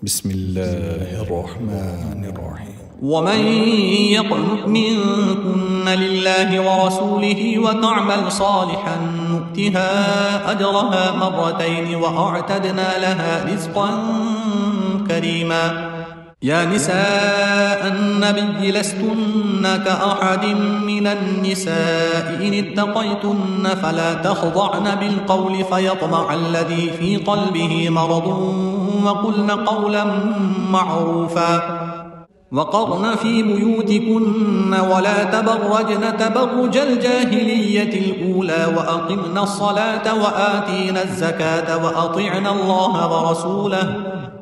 بسم الله الرحمن الرحيم. ومن يقنت منكن لله ورسوله وتعمل صالحا نؤتها أجرها مرتين وأعتدنا لها رزقا كريما. يا نساء النبي لستن كأحد من النساء إن اتقيتن فلا تخضعن بالقول فيطمع الذي في قلبه مرض وقلن قولا معروفا وقرن في بيوتكن ولا تبرجن تبرج الجاهلية الأولى وأقمن الصلاة وآتينا الزكاة وأطعنا الله ورسوله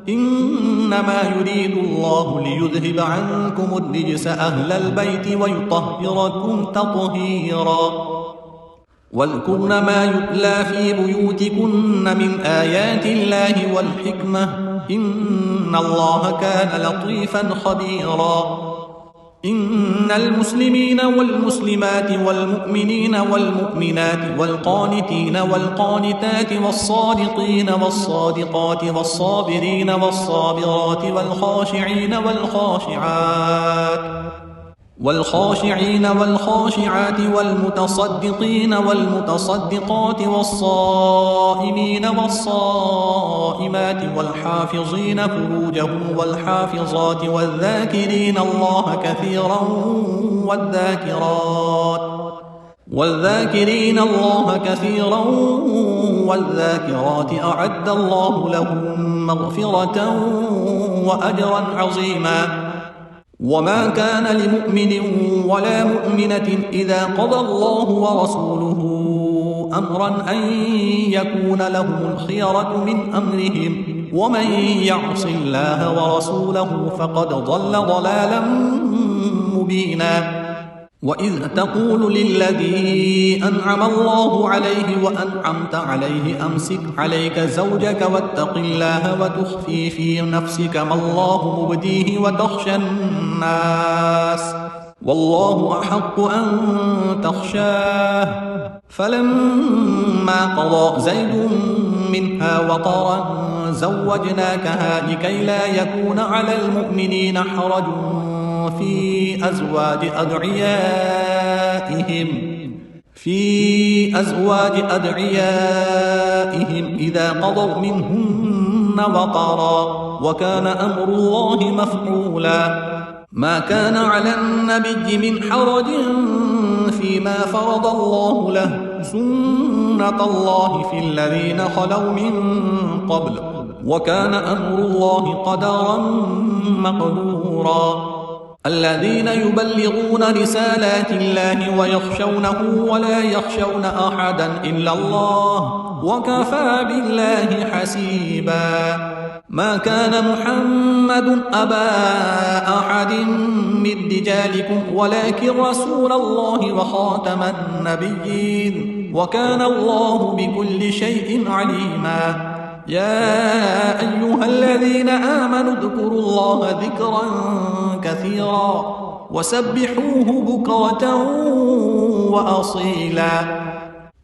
إنما يريد الله ليذهب عنكم الرجس أهل البيت ويطهركم تطهيرا. واذكرن ما يتلى في بيوتكن من آيات الله والحكمة إن الله كان لطيفا خبيرا. إن المسلمين والمسلمات والمؤمنين والمؤمنات والقانتين والقانتات والصادقين والصادقات والصابرين والصابرات والخاشعين والخاشعات والمتصدقين والمتصدقات والصائمين والصائمات والحافظين فروجهم والحافظات والذاكرين الله كثيرا والذاكرات أعد الله لهم مغفرة وأجرا عظيما. وما كان لمؤمن ولا مؤمنة إذا قضى الله ورسوله أمرا أن يكون لهم الخيرة من أمرهم ومن يعص الله ورسوله فقد ضل ضلالا مبينا. وإذ تقول للذي أنعم الله عليه وأنعمت عليه أمسك عليك زوجك واتق الله وتخفي في نفسك ما الله مبديه وتخشى الناس والله أحق أن تخشاه. فلما قضى زيد منها وطرا زوجناكها لكي لا يكون على المؤمنين حرج في أزواج أدعيائهم إذا قضوا منهن وطرا وكان أمر الله مفعولا. ما كان على النبي من حرج فيما فرض الله له سنة الله في الذين خلوا من قبل وكان أمر الله قدرا مقدورا. الذين يبلغون رسالات الله ويخشونه ولا يخشون أحدا إلا الله وكفى بالله حسيبا. ما كان محمد أبا أحد من رجالكم ولكن رسول الله وخاتم النبيين وكان الله بكل شيء عليما. يا أيها الذين آمنوا اذكروا الله ذكرا كثيرا وسبحوه بكرة وأصيلا.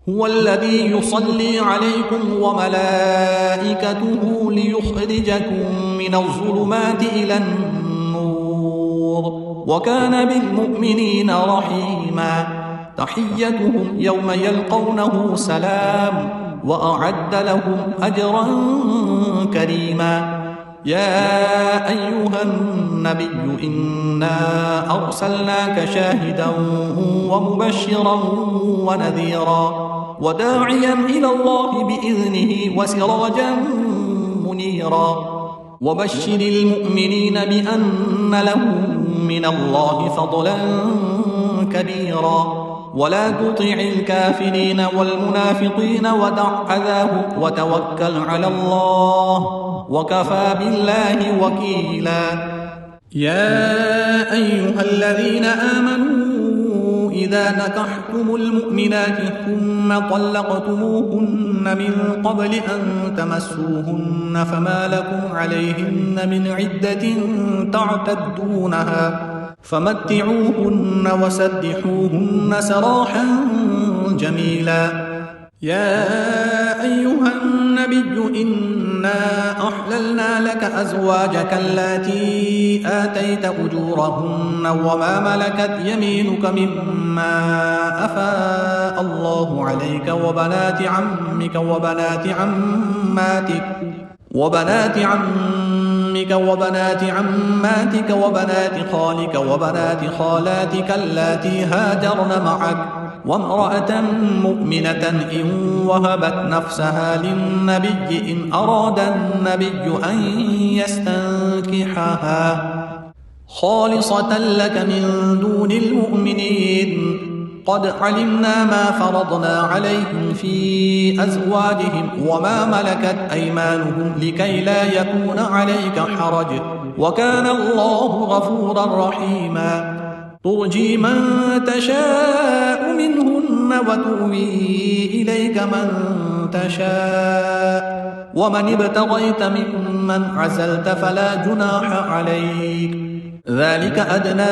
هو الذي يصلي عليكم وملائكته ليخرجكم من الظلمات إلى النور وكان بالمؤمنين رحيما. تحيتهم يوم يلقونه سلام وأعد لهم أجرا كريما. يا أيها النبي إنا أرسلناك شاهدا ومبشرا ونذيرا وداعيا إلى الله بإذنه وسراجا منيرا. وبشر المؤمنين بأن لهم من الله فضلا كبيرا. ولا تطع الكافرين والمنافقين ودع أذاهم وتوكل على الله وكفى بالله وكيلا. يا أيها الذين آمنوا إذا نكحتم المؤمنات ثم طلقتموهن من قبل أن تمسوهن فما لكم عليهن من عدة تعتدونها فمتعوهن وسرحوهن سراحا جميلا. يا أيها النبي إنا أحللنا لك أزواجك اللاتي آتيت أجورهن وما ملكت يمينك مما أفاء الله عليك وبنات عمك وبنات عماتك وبنات خالك وبنات خالاتك اللاتي هاجرن معك وامرأة مؤمنة إن وهبت نفسها للنبي إن أراد النبي أن يستنكحها خالصة لك من دون المؤمنين قد علمنا ما فرضنا عليهم في أزواجهم وما ملكت أيمانهم لكي لا يكون عليك حرج وكان الله غفورا رحيما ترجي من تشاء منهن وتؤوي إليك من تشاء ومن ابتغيت ممن عزلت فلا جناح عليك ذلك أدنى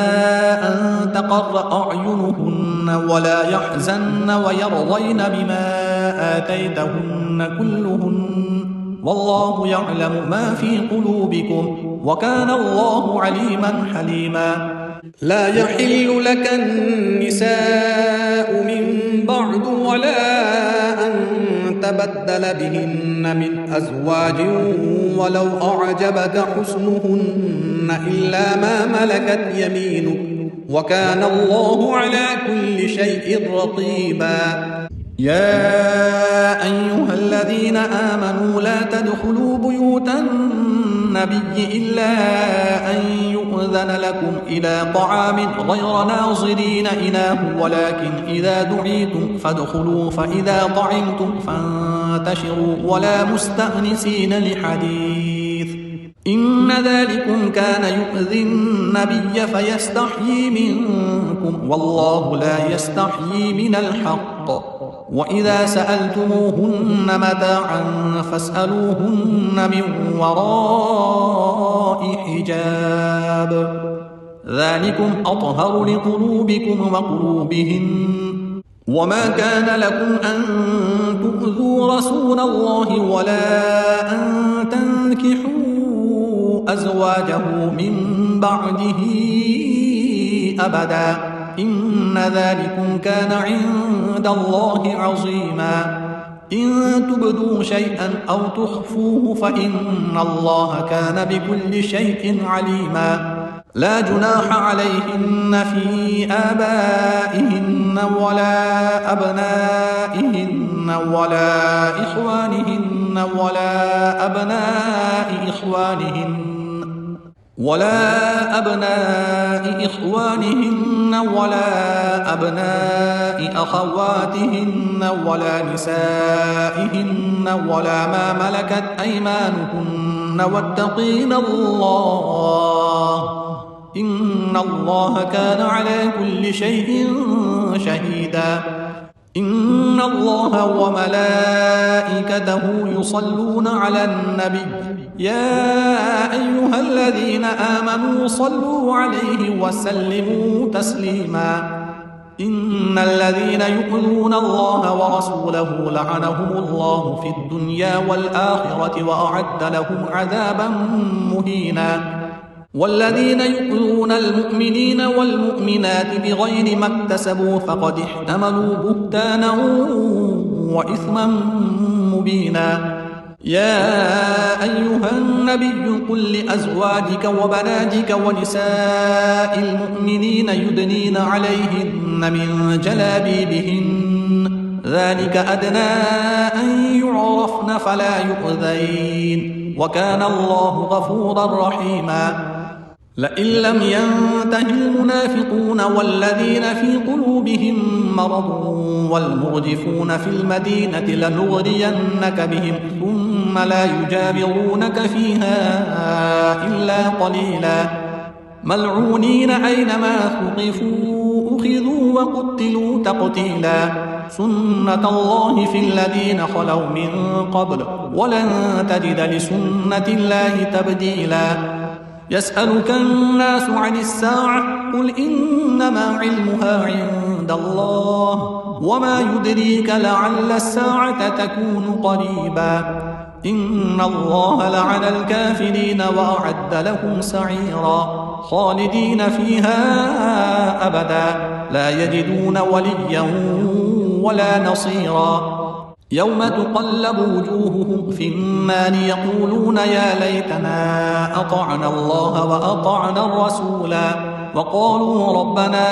أن تقر أعينهن ولا يحزن ويرضين بما آتيتهن كلهن والله يعلم ما في قلوبكم وكان الله عليما حليما لا يحل لك النساء من بعد ولا أن تبدل بهن من أزواج ولو أعجبك حسنهن إلا ما ملكت يمينك وكان الله على كل شيء رقيبا يا أيها الذين آمنوا لا تدخلوا بيوت النبي إلا أن يؤذن لكم إلى طعام غير ناظرين إناه ولكن إذا دعيتم فادخلوا فإذا طعمتم فانتشروا ولا مستأنسين لحديث إن ذلكم كان يؤذي النبي فيستحيي منكم والله لا يستحيي من الحق وإذا سألتموهن متاعا فاسألوهن من وراء حجاب ذلكم أطهر لقلوبكم وقلوبهن وما كان لكم أن تؤذوا رسول الله ولا أن تنكحوا أزواجه من بعده أبدا إن ذلكم كان عند الله عظيما إن تبدوا شيئا أو تخفوه فإن الله كان بكل شيء عليما لا جناح عليهن في آبائهن ولا أبنائهن ولا إخوانهن ولا أبناء إخوانهن ولا أبناء أخواتهن ولا نسائهن ولا ما ملكت أيمانهن واتقين الله إن الله كان على كل شيء شهيدا إن الله وملائكته يصلون على النبي يا أيها الذين آمنوا صلوا عليه وسلموا تسليما إن الذين يؤذون الله ورسوله لعنهم الله في الدنيا والآخرة وأعد لهم عذابا مهينا والذين يؤذون المؤمنين والمؤمنات بغير ما اكتسبوا فقد احتملوا بهتانا وإثما مبينا يا أيها النبي قل لأزواجك وبناتك ونساء المؤمنين يدنين عليهن من جلابيبهن ذلك أدنى أن يعرفن فلا يؤذين وكان الله غفورا رحيما لئن لم ينته المنافقون والذين في قلوبهم مرض والمرجفون في المدينة لنغرينك بهم ثم لا يجاورونك فيها إلا قليلا ملعونين أينما ثقفوا أخذوا وقتلوا تقتيلا سنة الله في الذين خلوا من قبل ولن تجد لسنة الله تبديلا يسألك الناس عن الساعة قل إنما علمها عند الله وما يدريك لعل الساعة تكون قريبا إن الله لعن الكافرين وأعد لهم سعيرا خالدين فيها أبدا لا يجدون وليا ولا نصيرا يوم تقلب وجوههم في النار يقولون يا ليتنا أطعنا الله وأطعنا الرسولا وقالوا ربنا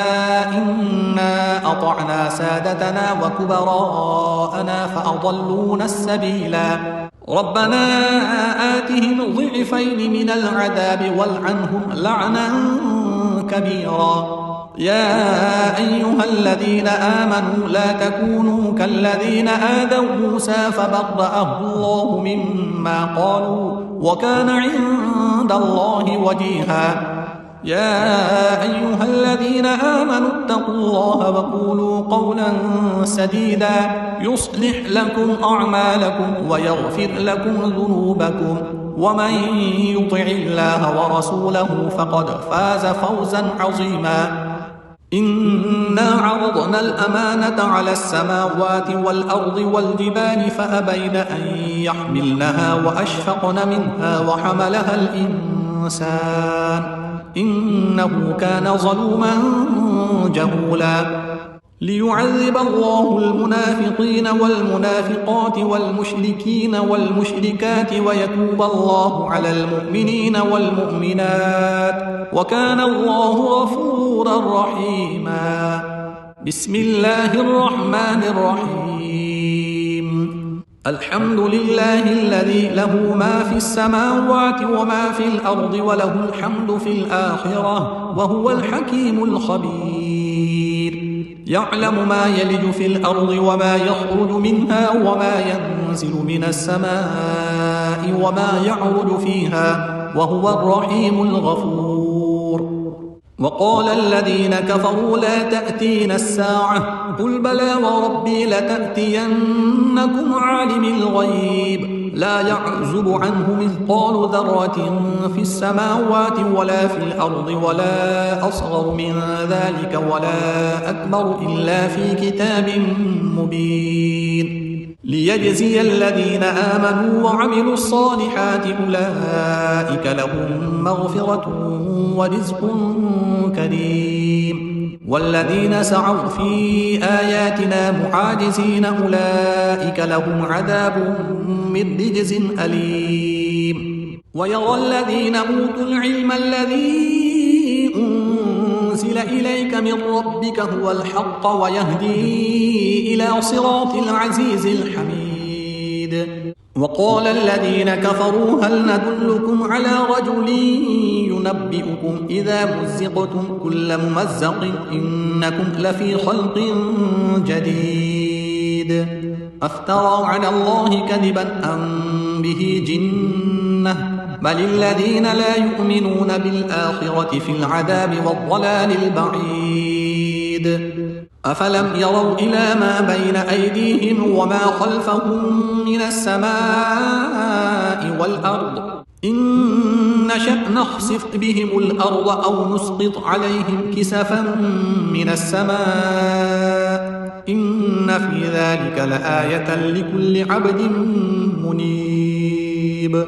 إنا أطعنا سادتنا وكبراءنا فأضلونا السبيلا ربنا آتهم ضعفين من العذاب والعنهم لعنا كبيرا يا أيها الذين آمنوا لا تكونوا كالذين آذوا موسى فبرأه الله مما قالوا وكان عند الله وجيها يا أيها الذين آمنوا اتقوا الله وقولوا قولا سديدا يصلح لكم أعمالكم ويغفر لكم ذنوبكم ومن يطع الله ورسوله فقد فاز فوزا عظيما إنا عرضنا الأمانة على السماوات والأرض والجبال فأبين أن يحملنها وأشفقن منها وحملها الإنسان إنه كان ظلوما جهولا ليعذب الله المنافقين والمنافقات والمشركين والمشركات ويتوب الله على المؤمنين والمؤمنات وكان الله غفورا رحيما بسم الله الرحمن الرحيم الحمد لله الذي له ما في السماوات وما في الأرض وله الحمد في الآخرة وهو الحكيم الخبير يعلم ما يلج في الأرض وما يخرج منها وما ينزل من السماء وما يعرج فيها وهو الرحيم الغفور وقال الذين كفروا لا تأتينا الساعة قل بلى وربي لتأتينكم عالم الغيب لا يعزب عنه مثقال ذرة في السماوات ولا في الأرض ولا أصغر من ذلك ولا أكبر إلا في كتاب مبين ليجزي الذين آمنوا وعملوا الصالحات أولئك لهم مغفرة ورزق كريم والذين سعوا في آياتنا معاجزين أولئك لهم عذاب من رجز أليم ويرى الذين أوتوا العلم الذي أنزل إليك من ربك هو الحق ويهدي إلى صراط العزيز الحميد وقال الذين كفروا هل ندلكم على رجل ينبئكم إذا مزقتم كل ممزق إنكم لفي خلق جديد أفترى على الله كذبا أم به جنة بل الذين لا يؤمنون بالآخرة في العذاب والضلال البعيد أفلم يروا إلى ما بين أيديهم وما خلفهم من السماء والأرض إن نشأ نخسف بهم الأرض أو نسقط عليهم كسفا من السماء إن في ذلك لآية لكل عبد منيب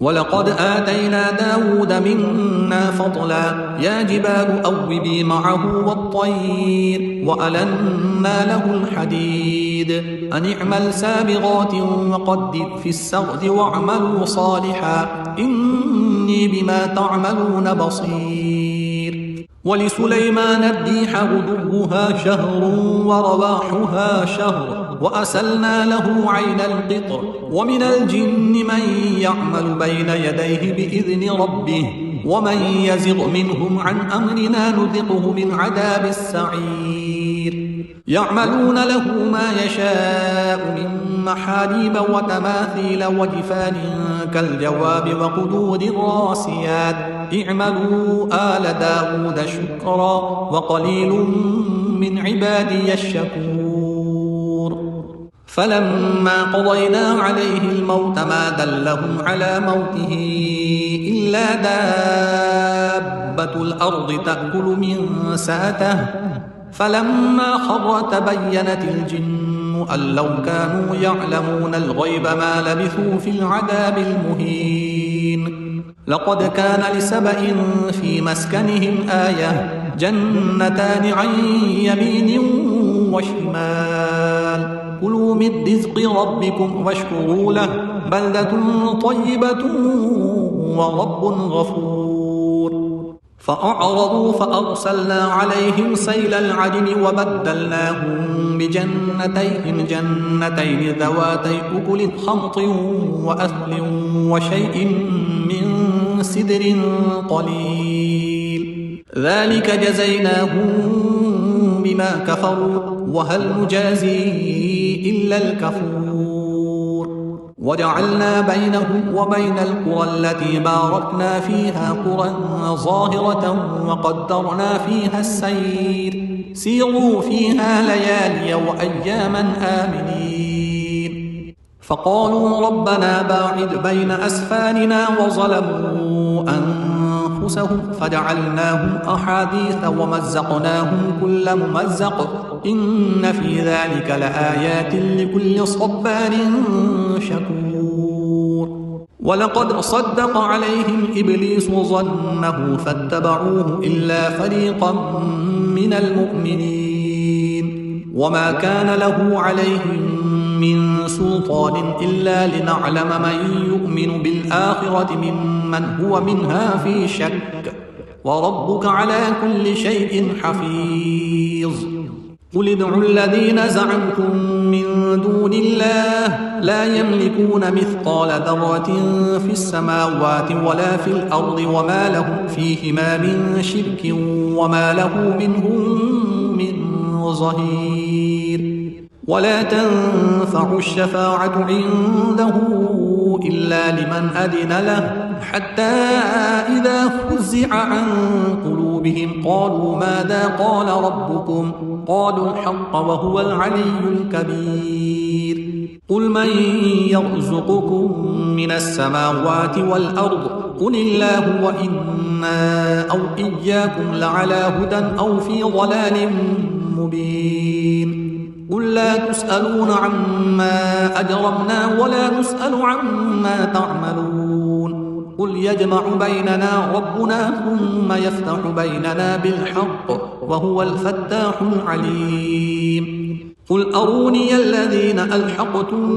ولقد آتينا داود منا فضلا يا جبال أوبي معه والطير وألنا له الحديد أن اعمل سابغات وقدر في السرد واعملوا صالحا إني بما تعملون بصير ولسليمان الريح غدوها شهر ورواحها شهر وأسلنا له عين القطر ومن الجن من يعمل بين يديه بإذن ربه ومن يزغ منهم عن أمرنا نذقه من عذاب السعير يعملون له ما يشاء من محاريب وتماثيل وجفان كالجواب وقدور الراسيات اعملوا آل داود شكرا وقليل من عبادي الشكور فلما قضينا عليه الموت ما دلهم على موته إلا دابة الأرض تأكل من سأته فلما خر تبينت الجن أن لو كانوا يعلمون الغيب ما لبثوا في العذاب المهين لقد كان لسبإ في مسكنهم آية جنتان عن يمين وشمال كلوا من رزق ربكم واشكروا له بلدة طيبة ورب غفور فأعرضوا فأرسلنا عليهم سيل العجم وبدلناهم بجنتين جنتين ذواتي أكل خمط وأثل وشيء من سدر قليل ذلك جزيناهم بما كفروا وهل نجازي إلا الكفور وجعلنا بينهم وبين القرى التي باركنا فيها قرى ظاهرة وقدرنا فيها السير سيروا فيها ليالي وأياما آمنين فقالوا ربنا باعد بين أسفارنا وظلموا أنفسهم فجعلناهم أحاديث ومزقناهم كل ممزق إن في ذلك لآيات لكل صبار شكور ولقد صدق عليهم إبليس ظنه فاتبعوه إلا فريقا من المؤمنين وما كان له عليهم من سلطان إلا لنعلم من يؤمن بالآخرة ممن هو منها في شك وربك على كل شيء حفيظ قل ادعوا الذين زعمتم من دون الله لا يملكون مثقال ذرة في السماوات ولا في الأرض وما لهم فيهما من شرك وما له منهم من ظهير ولا تنفع الشفاعة عنده إلا لمن أذن له حتى إذا فزع عن قلوبهم قالوا ماذا قال ربكم قالوا الحق وهو العلي الكبير قل من يرزقكم من السماوات والأرض قل الله وإنا أو إياكم لعلى هدى أو في ضلال مبين قل لا تسألون عما أجرمنا ولا نسأل عما تعملون قل يجمع بيننا ربنا ثم يفتح بيننا بالحق وهو الفتاح العليم قل أروني الذين ألحقتم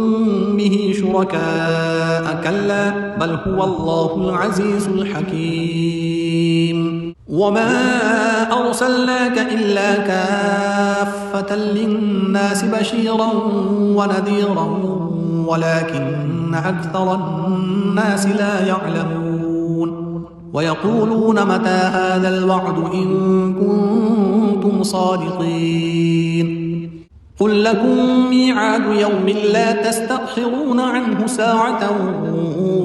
به شركاء كلا بل هو الله العزيز الحكيم وما أرسلناك إلا كافة للناس بشيرا ونذيرا ولكن أكثر الناس لا يعلمون ويقولون متى هذا الوعد إن كنتم صادقين قل لكم ميعاد يوم لا تستأخرون عنه ساعة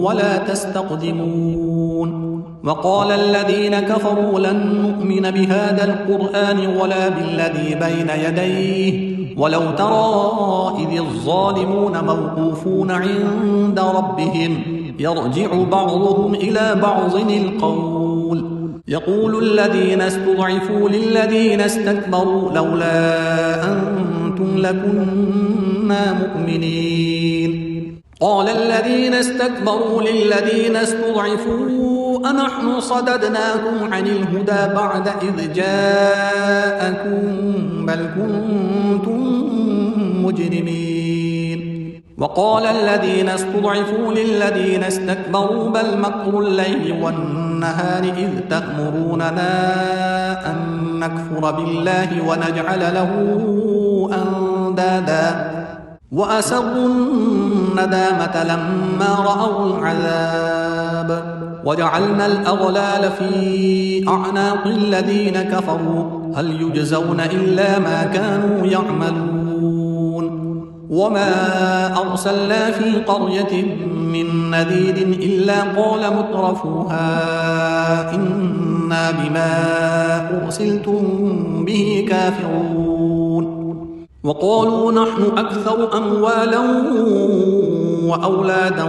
ولا تستقدمون وقال الذين كفروا لن نؤمن بهذا القرآن ولا بالذي بين يديه ولو ترى إذ الظالمون موقوفون عند ربهم يرجع بعضهم إلى بعض القول يقول الذين استضعفوا للذين استكبروا لولا أنتم لكنا مؤمنين قال الذين استكبروا للذين استضعفوا أنحن صددناكم عن الهدى بعد إذ جاءكم بل كنتم مجرمين وقال الذين استضعفوا للذين استكبروا بل مكر الليل والنهار إذ تأمروننا أن نكفر بالله ونجعل له أندادا وأسروا الندامة لما رأوا العذاب وجعلنا الأغلال في أعناق الذين كفروا هل يجزون إلا ما كانوا يعملون وما أرسلنا في قرية من نذير إلا قال مترفوها إنا بما أرسلتم به كافرون وقالوا نحن أكثر أموالا وأولادا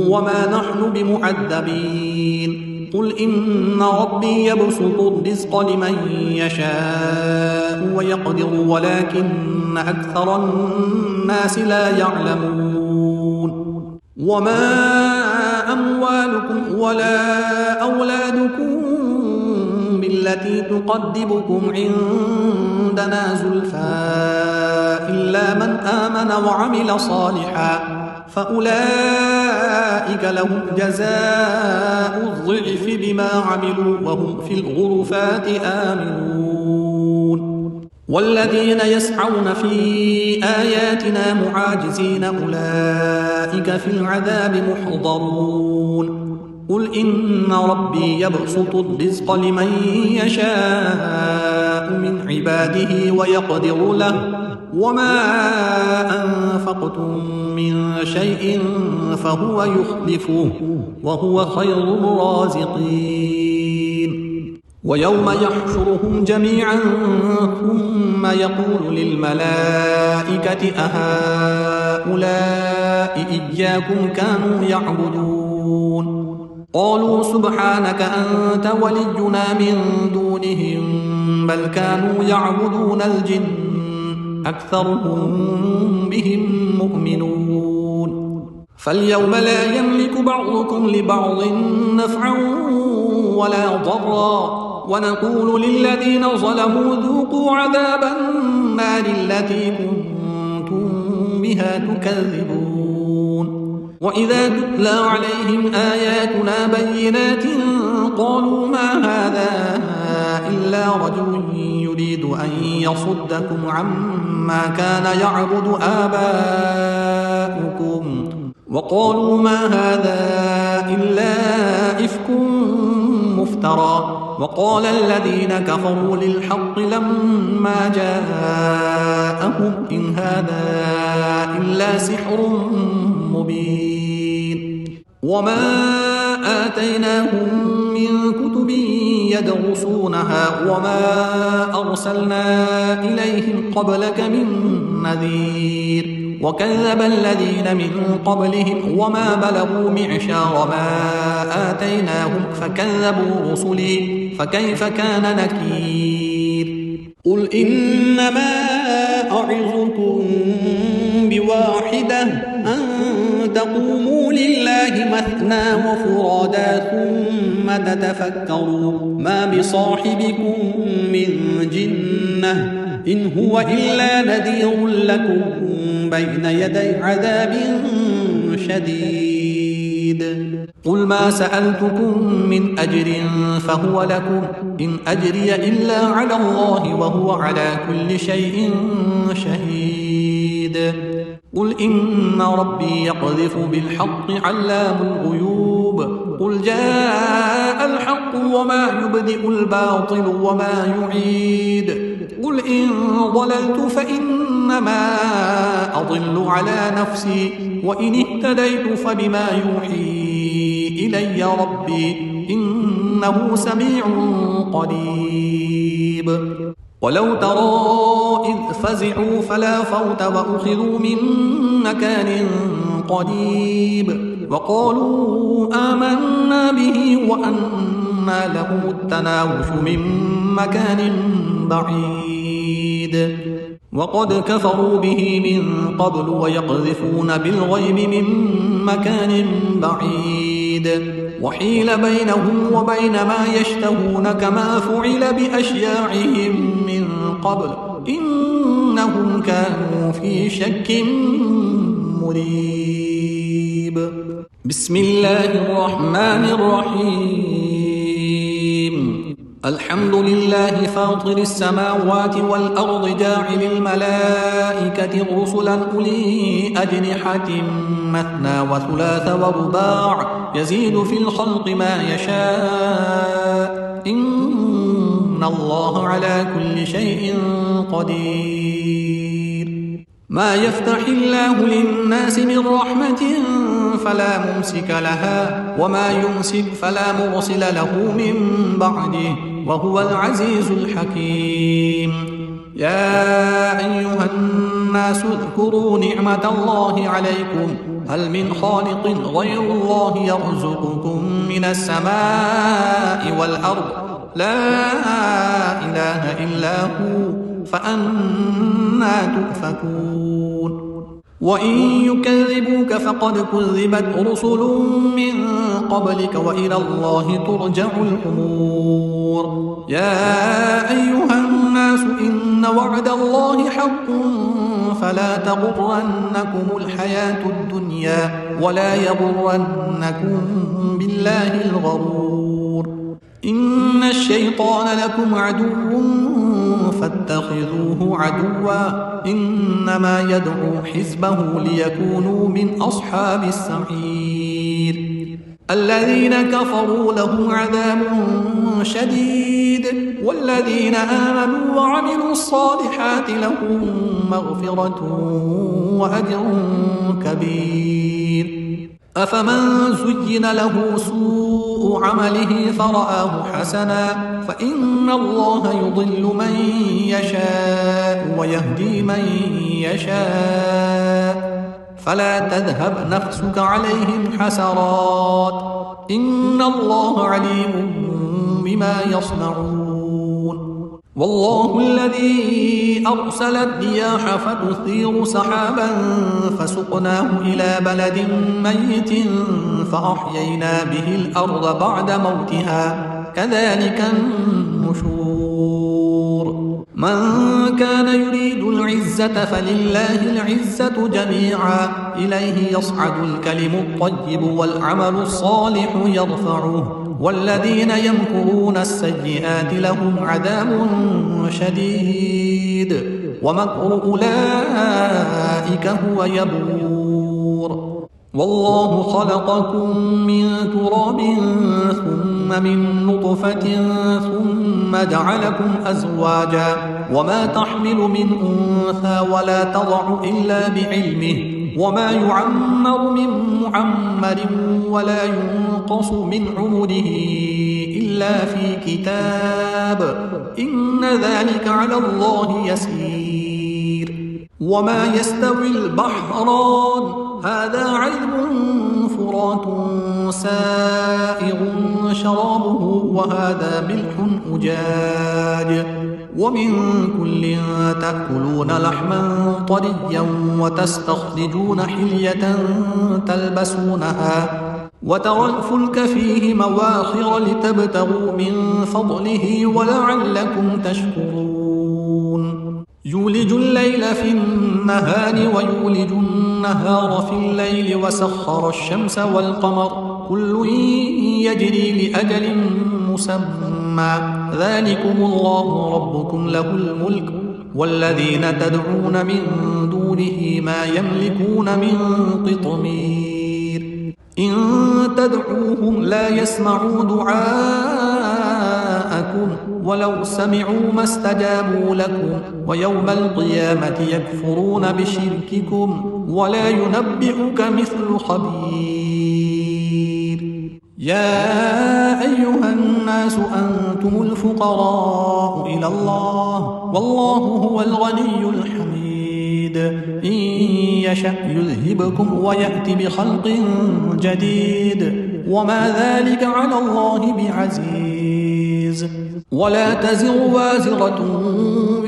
وما نحن بمعذبين قل إن ربي يبسط الرزق لمن يشاء ويقدر ولكن أكثر الناس لا يعلمون وما أموالكم ولا أولادكم بالتي تقدمكم عندنا زلفى إلا من آمن وعمل صالحا فأولئك لهم جزاء الضعف بما عملوا وهم في الغرفات آمنون والذين يسعون في آياتنا معاجزين أولئك في العذاب محضرون قل إن ربي يبسط الرزق لمن يشاء من عباده ويقدر له وما أنفقتم من شيء فهو يخلفه وهو خير الرازقين ويوم يحشرهم جميعا ثم يقول للملائكة أهؤلاء إياكم كانوا يعبدون قالوا سبحانك أنت ولينا من دونهم بل كانوا يعبدون الجن أكثرهم بهم مؤمنون فاليوم لا يملك بعضكم لبعض نفعا ولا ضرا ونقول للذين ظلموا ذوقوا عذاب النار التي كنتم بها تكذبون وإذا تتلى عليهم آياتنا بينات قالوا ما هذا إلا رجل يريد أن يصدكم عما كان يعبد آباؤكم وقالوا ما هذا إلا إفك مفترى وقال الذين كفروا للحق لما جاءهم إن هذا إلا سحر مبين وما آتيناهم من كتب يدرسونها وما أرسلنا إليهم قبلك من نذير وكذب الذين من قبلهم وما بلغوا معشار ما آتيناهم فكذبوا رسلي فكيف كان نكير قل إنما أعظكم بواحدة أن تقوموا لله مثنى وفرادا ثم تتفكروا ما بصاحبكم من جنة إن هو إلا نذير لكم بين يدي عذاب شديد قل ما سألتكم من أجر فهو لكم إن أجري إلا على الله وهو على كل شيء شهيد قل إن ربي يقذف بالحق علام الغيوب قل جاء الحق وما يبدئ الباطل وما يعيد قل إن ضللت فإنما أضل على نفسي وإن اهتديت فبما يوحي إلي ربي إنه سميع قريب ولو ترى إذ فزعوا فلا فوت وأخذوا من مكان قريب وقالوا آمنا به وأنى لهم التناوش من مكان بعيد وقد كفروا به من قبل ويقذفون بالغيب من مكان بعيد وحيل بينهم وبين ما يشتهون كما فعل بأشياعهم من قبل إنهم كانوا في شك مريب بسم الله الرحمن الرحيم الحمد لله فاطر السماوات والأرض جاعل الملائكة رسلا أولي أجنحة مثنى وثلاث ورباع يزيد في الخلق ما يشاء إن الله على كل شيء قدير ما يفتح الله للناس من رحمة فلا ممسك لها وما يمسك فلا مرسل له من بعده وهو العزيز الحكيم يا أيها الناس اذكروا نعمة الله عليكم هل من خالق غير الله يرزقكم من السماء والأرض لا إله إلا هو فأنى تؤفكون وإن يكذبوك فقد كذبت رسل من قبلك وإلى الله ترجع الأمور يا أيها الناس إن وعد الله حق فلا تغرنكم الحياة الدنيا ولا يغرنكم بالله الغرور إن الشيطان لكم عدو فاتخذوه عدوا إنما يدعو حزبه ليكونوا من أصحاب السعير الذين كفروا لهم عذاب شديد والذين آمنوا وعملوا الصالحات لهم مغفرة وأجر كبير أفمن زين له سوء عمله فرآه حسنا فإن الله يضل من يشاء ويهدي من يشاء فلا تذهب نفسك عليهم حسرات إن الله عليم بما يصنعون والله الذي أرسل الرياح فتثير سحابا فسقناه إلى بلد ميت فأحيينا به الأرض بعد موتها كذلك النشور من كان يريد العزة فلله العزة جميعا إليه يصعد الكلم الطيب والعمل الصالح يرفعه والذين يمكرون السيئات لهم عذاب شديد ومكر أولئك هو يبور والله خلقكم من تراب ثم من نطفة ثم جعلكم أزواجا وما تحمل من أنثى ولا تضع إلا بعلمه وما يعمر من معمر ولا ينقص من عمره إلا في كتاب إن ذلك على الله يسير وما يستوي البحران هذا عذب فرات سائغ شرابه وهذا ملح أجاج ومن كل تأكلون لحما طريا وتستخرجون حلية تلبسونها وترى الفلك فيه مواخر لتبتغوا من فضله ولعلكم تشكرون يولج الليل في النهار ويولج النهار في الليل وسخر الشمس والقمر كل يجري لأجل مسمى ذلكم الله ربكم له الملك والذين تدعون من دونه ما يملكون من قطمير إن تدعوهم لا يسمعوا دعاءكم ولو سمعوا ما استجابوا لكم ويوم القيامة يكفرون بشرككم ولا ينبئك مثل خبير يا أيها الناس أنتم الفقراء إلى الله والله هو الغني الحميد إن يشأ يذهبكم ويأتي بخلق جديد وما ذلك على الله بعزيز ولا تزر وازرة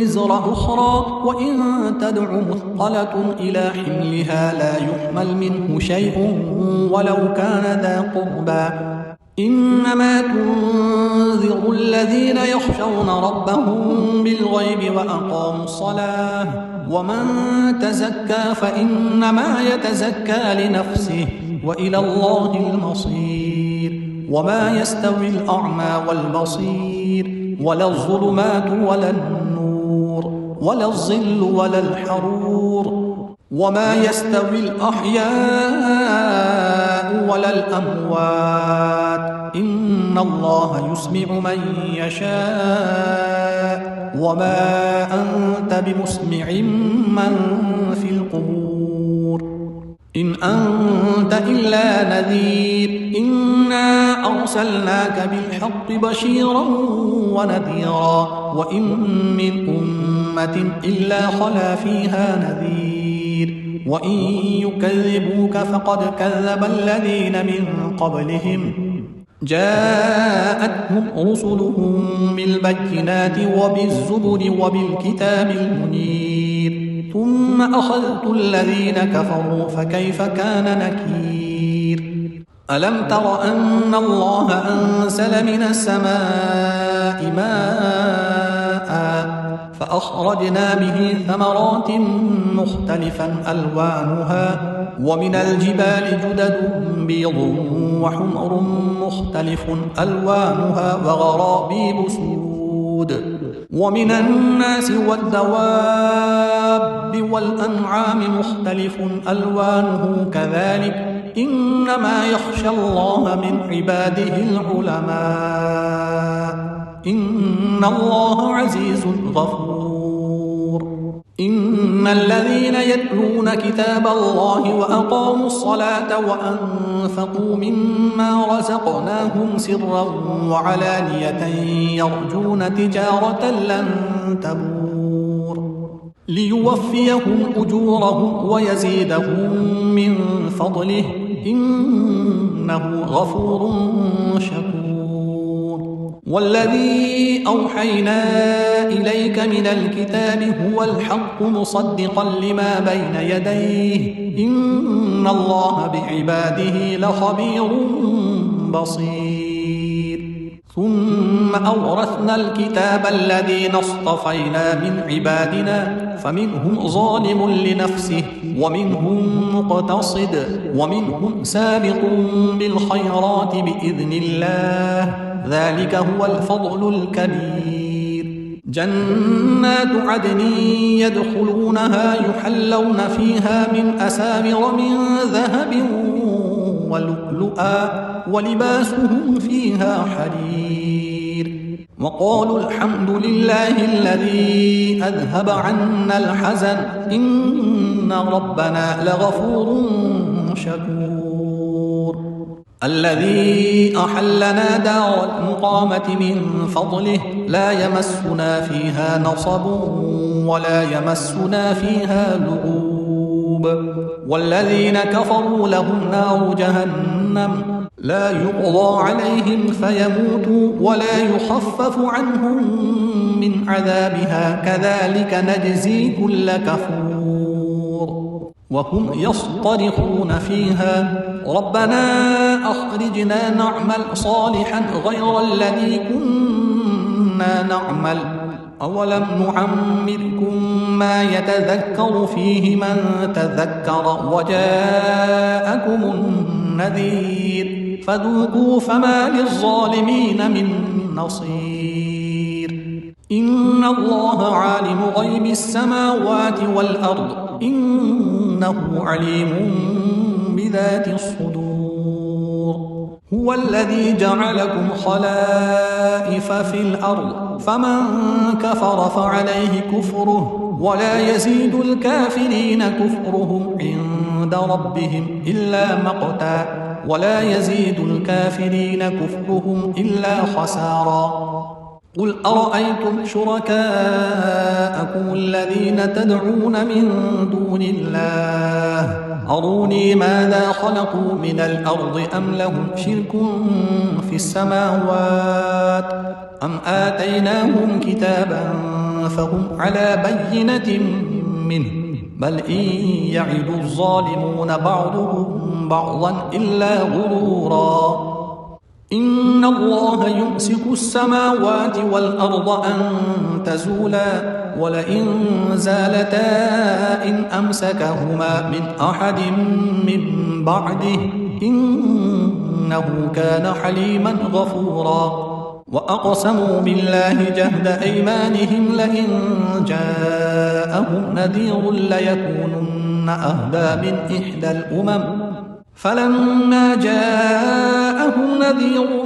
وزر أخرى وإن تدع مثقلة إلى حملها لا يحمل منه شيء ولو كان ذا قربى إنما تنذر الذين يخشون ربهم بالغيب وأقاموا الصلاة ومن تزكى فإنما يتزكى لنفسه وإلى الله المصير وما يستوي الأعمى والبصير ولا الظلمات ولا النور ولا الظل ولا الحرور وما يستوي الأحياء ولا الأموات إن الله يسمع من يشاء وما أنت بمسمع من في القبور إن أنت إلا نذير إنا أرسلناك بالحق بشيرا ونذيرا وإن من أمة إلا خلا فيها نذير وإن يكذبوك فقد كذب الذين من قبلهم جاءتهم رسلهم بالبينات وبالزبر وبالكتاب المنير ثم أخذت الذين كفروا فكيف كان نكير ألم تر أن الله أنزل من السماء ماء فأخرجنا به ثمرات مختلفا ألوانها ومن الجبال جدد بيض وحمر مختلف ألوانها وغرابيب سود ومن الناس والدواب والأنعام مختلف ألوانه كذلك إنما يخشى الله من عباده العلماء إن الله عزيز غفور إن الذين يتلون كتاب الله وأقاموا الصلاة وأنفقوا مما رزقناهم سرا وعلانية يرجون تجارة لن تبور ليوفيهم أجورهم ويزيدهم من فضله إنه غفور شكور والذي أوحينا إليك من الكتاب هو الحق مصدقا لما بين يديه إن الله بعباده لخبير بصير ثم أورثنا الكتاب الذين اصطفينا من عبادنا فمنهم ظالم لنفسه ومنهم مقتصد ومنهم سابق بالخيرات بإذن الله ذلك هو الفضل الكبير جنات عدن يدخلونها يحلون فيها من أساور من ذهب ولؤلؤا ولباسهم فيها حرير وقالوا الحمد لله الذي أذهب عنا الحزن إن ربنا لغفور شكور الذي أحلنا دار المقامة من فضله لا يمسنا فيها نصب ولا يمسنا فيها لغوب والذين كفروا لهم نار جهنم لا يقضى عليهم فيموتوا ولا يخفف عنهم من عذابها كذلك نجزي كل كفور وهم يصطرخون فيها ربنا أخرجنا نعمل صالحا غير الذي كنا نعمل أولم نعمركم ما يتذكر فيه من تذكر وجاءكم النذير فذوقوا فما للظالمين من نصير إن الله عالم غيب السماوات والأرض إنه عليم بذات الصدور هو الذي جعلكم خلائف في الأرض فمن كفر فعليه كفره ولا يزيد الكافرين كفرهم عند ربهم إلا مقتا ولا يزيد الكافرين كفرهم إلا خسارا قل أرأيتم شركاءكم الذين تدعون من دون الله أروني ماذا خلقوا من الأرض أم لهم شرك في السماوات أم آتيناهم كتابا فهم على بينة منه بل إن يعد الظالمون بعضهم بعضا إلا غرورا إن الله يمسك السماوات والأرض أن تزولا ولئن زالتا إن أمسكهما من أحد من بعده إنه كان حليما غفورا وأقسموا بالله جهد أيمانهم لئن جاءهم نذير ليكونن أهدى من إحدى الأمم فلما جاءهم نذير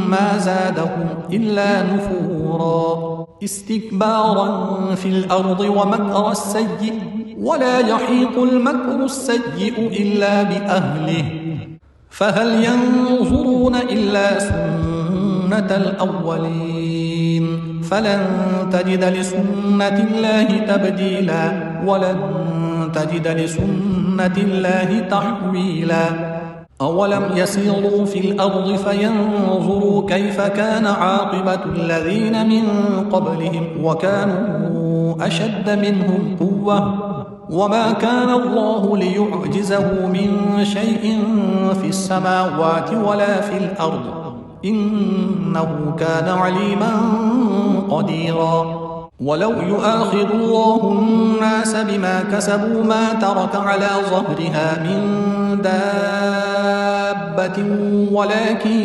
ما زادهم إلا نفورا استكبارا في الأرض ومكر السيء ولا يحيق المكر السيء إلا بأهله فهل ينظرون إلا سنة الأولين فلن تجد لسنة الله تبديلا ولن تجد لسنة الله تحويلا أولم يسيروا في الأرض فينظروا كيف كان عاقبة الذين من قبلهم وكانوا أشد منهم قوة وما كان الله ليعجزه من شيء في السماوات ولا في الأرض إنه كان عليما قديرا ولو يؤاخذ الله الناس بما كسبوا ما ترك على ظهرها من دابة ولكن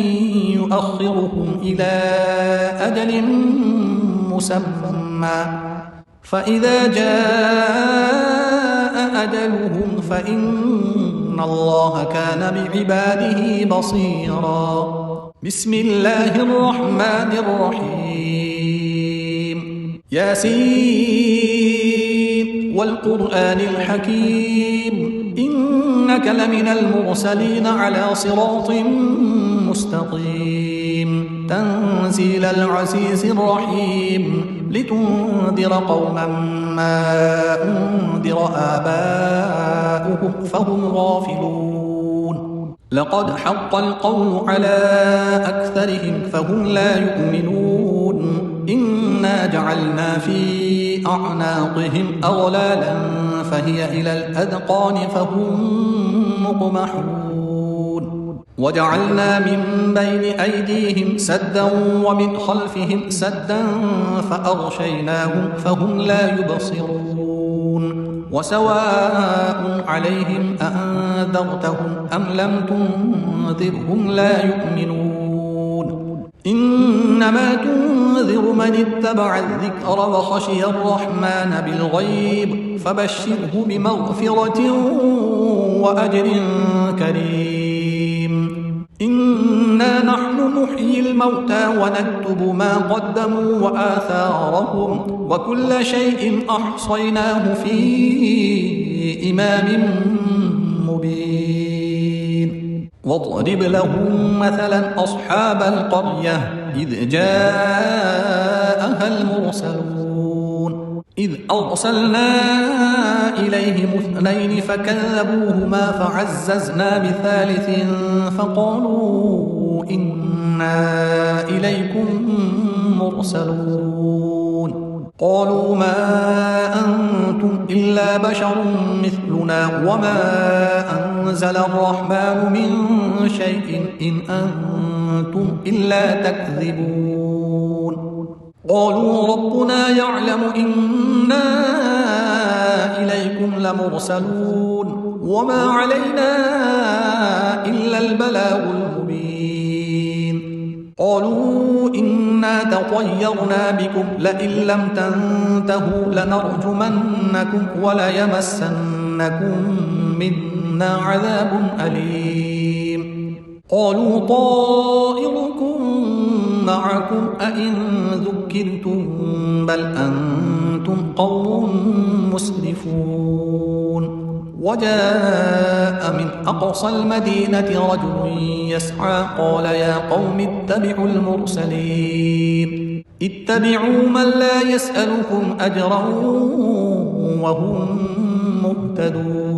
يؤخرهم إلى أجل مسمى فإذا جاء أجلهم فإن الله كان بعباده بصيرا بسم الله الرحمن الرحيم ياسين والقرآن الحكيم إنك لمن المرسلين على صراط مستقيم تنزيل العزيز الرحيم لتنذر قوما ما أنذر آباؤهم فهم غافلون لقد حق القول على أكثرهم فهم لا يؤمنون إنا جعلنا في أعناقهم أغلالا فهي إلى الأذقان فهم مقمحون وجعلنا من بين أيديهم سدا ومن خلفهم سدا فأغشيناهم فهم لا يبصرون وسواء عليهم أأنذرتهم أم لم تنذرهم لا يؤمنون إنما تنذر من اتبع الذكر وخشي الرحمن بالغيب فبشره بمغفرة وأجر كريم إنا نحن نحيي الموتى ونكتب ما قدموا وآثارهم وكل شيء أحصيناه في إمام مبين واضرب لهم مثلا أصحاب القرية إذ جاءها المرسلون إذ أرسلنا إليهم اثنين فكذبوهما فعززنا بثالث فقالوا إنا إليكم مرسلون قالوا ما أنتم إلا بشر مثلنا وما أنزل الرحمن من شيء إن أنتم إلا تكذبون قالوا ربنا يعلم إنا إليكم لمرسلون وما علينا إلا البلاغ المبين قالوا إنا تطيرنا بكم لئن لم تنتهوا لنرجمنكم وليمسنكم منا عذاب أليم قالوا طائركم معكم أئن ذكرتم بل أنتم قوم مسرفون وجاء من أقصى المدينة رجل يسعى قال يا قوم اتبعوا المرسلين اتبعوا من لا يسألكم أجرا وهم مهتدون